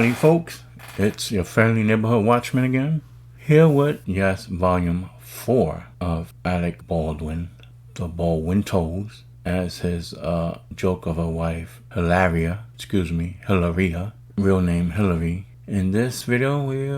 Howdy folks, it's your friendly neighborhood watchman again, here with, yes, volume 4 of Alec Baldwin, the Baldwin Toes, as his joke of a wife, Hilaria, real name Hillary. In this video, we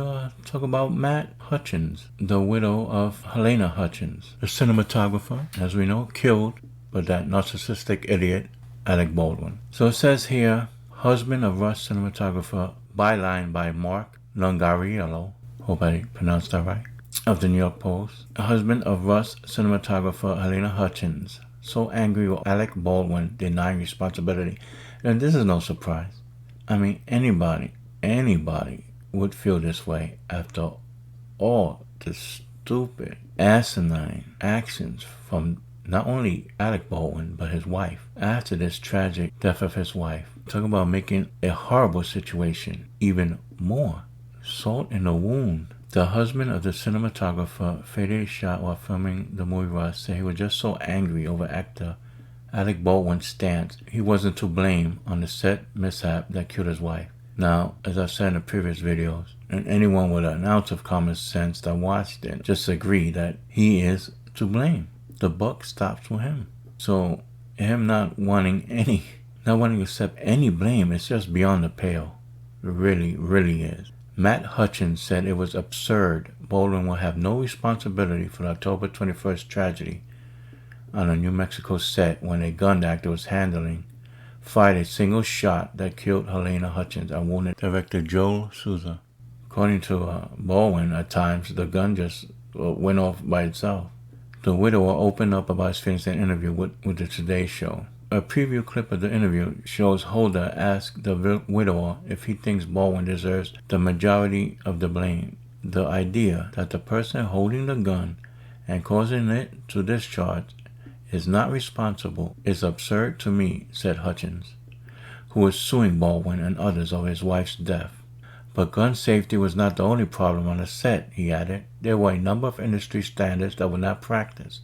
talk about Matt Hutchins, the widow of Halyna Hutchins, the cinematographer, as we know, killed by that narcissistic idiot, Alec Baldwin. So it says here, husband of Rush cinematographer, byline by Mark Longariello, hope I pronounced that right, of the New York Post. Husband of Rush cinematographer Halyna Hutchins, so angry with Alec Baldwin denying responsibility. And this is no surprise. I mean, anybody would feel this way after all the stupid, asinine actions from not only Alec Baldwin, but his wife, after this tragic death of his wife. Talk about making a horrible situation even more. Salt in the wound. The husband of the cinematographer, fatally shot while filming the movie Rush, said he was just so angry over actor Alec Baldwin's stance. He wasn't to blame on the set mishap that killed his wife. Now, as I said in the previous videos, and anyone with an ounce of common sense that watched it just agree that he is to blame. The buck stops with him. So him not wanting to accept any blame is just beyond the pale. It really is. Matt Hutchins said it was absurd Baldwin will have no responsibility for the October 21st tragedy on a New Mexico set when a gun actor was handling fired a single shot that killed Halyna Hutchins and wounded director Joel Souza. According to Baldwin, at times the gun just went off by itself. The widower opened up about his feelings in an interview with the Today Show. A preview clip of the interview shows Holder ask the widower if he thinks Baldwin deserves the majority of the blame. The idea that the person holding the gun and causing it to discharge is not responsible is absurd to me, said Hutchins, who was suing Baldwin and others over his wife's death. But gun safety was not the only problem on the set, he added. There were a number of industry standards that were not practiced,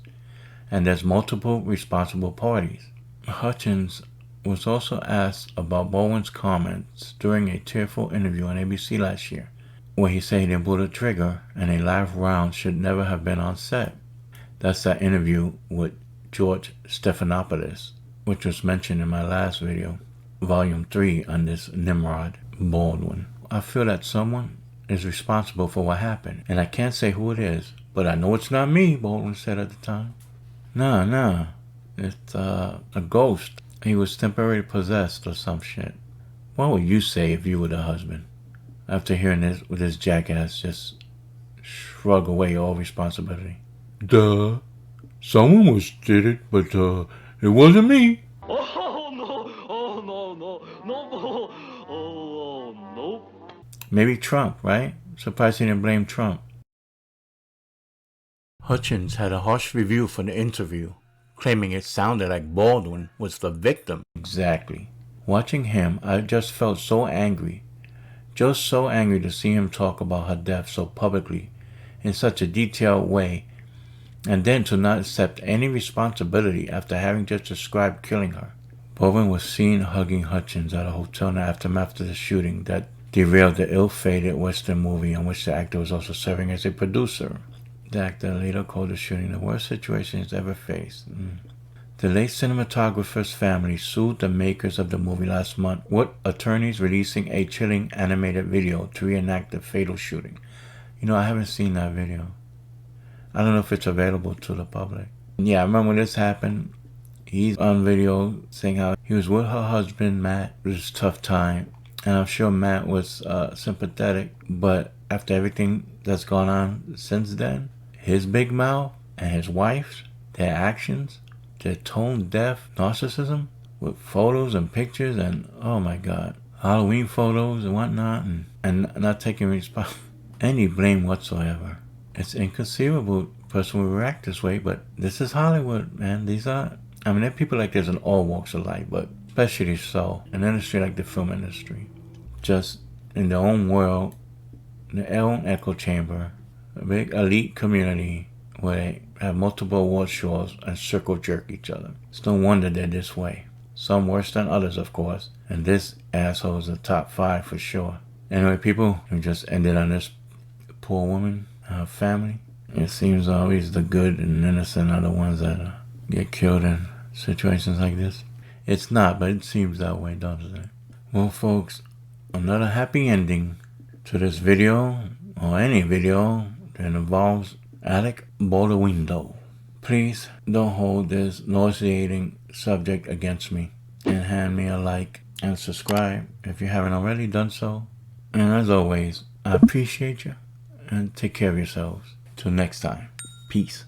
and there's multiple responsible parties. Hutchins was also asked about Baldwin's comments during a tearful interview on ABC last year, where he said he didn't pull the trigger and a live round should never have been on set. That's that interview with George Stephanopoulos, which was mentioned in my last video, volume 3 on this Nimrod Baldwin. I feel that someone is responsible for what happened, and I can't say who it is, but I know it's not me, Baldwin said at the time. Nah, it's a ghost. He was temporarily possessed or some shit. What would you say if you were the husband? After hearing this, with this jackass just shrug away all responsibility. Duh. Someone did it, but it wasn't me. No. Maybe Trump, right? Surprised he didn't blame Trump. Hutchins had a harsh review for the interview, claiming it sounded like Baldwin was the victim. Exactly. Watching him, I just felt so angry. Just so angry to see him talk about her death so publicly, in such a detailed way, and then to not accept any responsibility after having just described killing her. Baldwin was seen hugging Hutchins at a hotel in the aftermath of the shooting that derailed the ill-fated Western movie in which the actor was also serving as a producer. The actor later called the shooting the worst situation he's ever faced. The late cinematographer's family sued the makers of the movie last month, with attorneys releasing a chilling animated video to reenact the fatal shooting. You know, I haven't seen that video. I don't know if it's available to the public. Yeah, I remember when this happened. He's on video saying how he was with her husband, Matt. It was a tough time. And I'm sure Matt was sympathetic. But after everything that's gone on since then, his big mouth and his wife's, their actions, their tone-deaf narcissism with photos and pictures and, oh my God, Halloween photos and whatnot, and not taking any blame whatsoever. It's inconceivable a person would react this way, but this is Hollywood, man. There are people like this in all walks of life, but especially so in an industry like the film industry. Just in their own world, in their own echo chamber, a big elite community where they have multiple award shows and circle jerk each other. It's no wonder they're this way. Some worse than others, of course, and this asshole is the top 5 for sure. Anyway, people, we just ended on this poor woman, her family. It seems always the good and innocent are the ones that get killed in situations like this. It's not, but it seems that way, doesn't it? Well, folks, another happy ending to this video, or any video that involves Alec Baldwin. Please don't hold this nauseating subject against me, and hand me a like and subscribe if you haven't already done so. And as always, I appreciate you, and take care of yourselves. Till next time, peace.